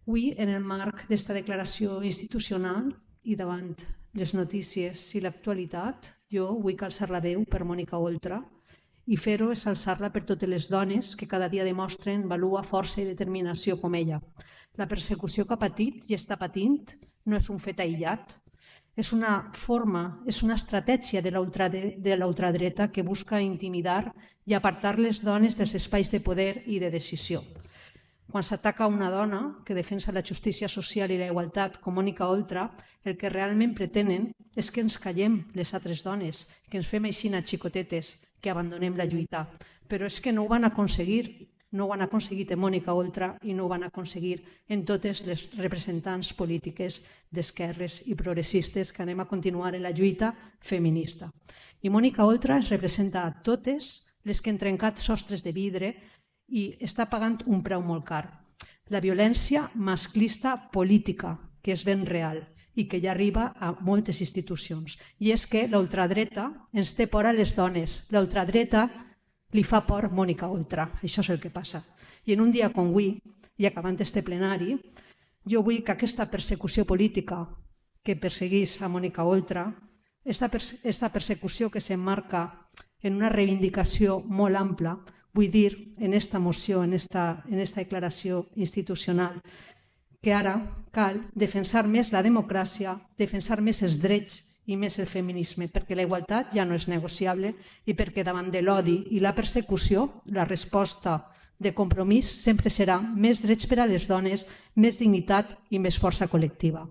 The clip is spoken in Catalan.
Avui, en el marc d'esta declaració institucional i davant les notícies i l'actualitat, jo vull alçar la veu per Mònica Oltra i fer-ho és alçar-la per totes les dones que cada dia demostren valua, força i determinació com ella. La persecució que ha patit i està patint no és un fet aïllat, és una forma, és una estratègia de la ultradreta que busca intimidar i apartar les dones dels espais de poder i de decisió. Quan s'ataca una dona que defensa la justícia social i la igualtat com Mònica Oltra, el que realment pretenen és que ens callem les altres dones, que ens fem aixina xicotetes, que abandonem la lluita. Però és que no ho van aconseguir, no ho han aconseguit en Mònica Oltra i no ho van aconseguir en totes les representants polítiques d'esquerres i progressistes que anem a continuar en la lluita feminista. I Mònica Oltra ens representa a totes les que han trencat sostres de vidre i està pagant un preu molt car. La violència masclista política, que és ben real i que ja arriba a moltes institucions. I és que la ultradreta ens té por a les dones. La ultradreta li fa por Mònica Oltra. Això és el que passa. I en un dia com avui, i acabant este plenari, jo vull que aquesta persecució política que perseguís a Mònica Oltra, aquesta persecució que s'emmarca en una reivindicació molt ampla, vull dir en esta moció, en esta declaració institucional, que ara cal defensar més la democràcia, defensar més els drets i més el feminisme, perquè la igualtat ja no és negociable i perquè davant de l'odi i la persecució la resposta de compromís sempre serà més drets per a les dones, més dignitat i més força col·lectiva.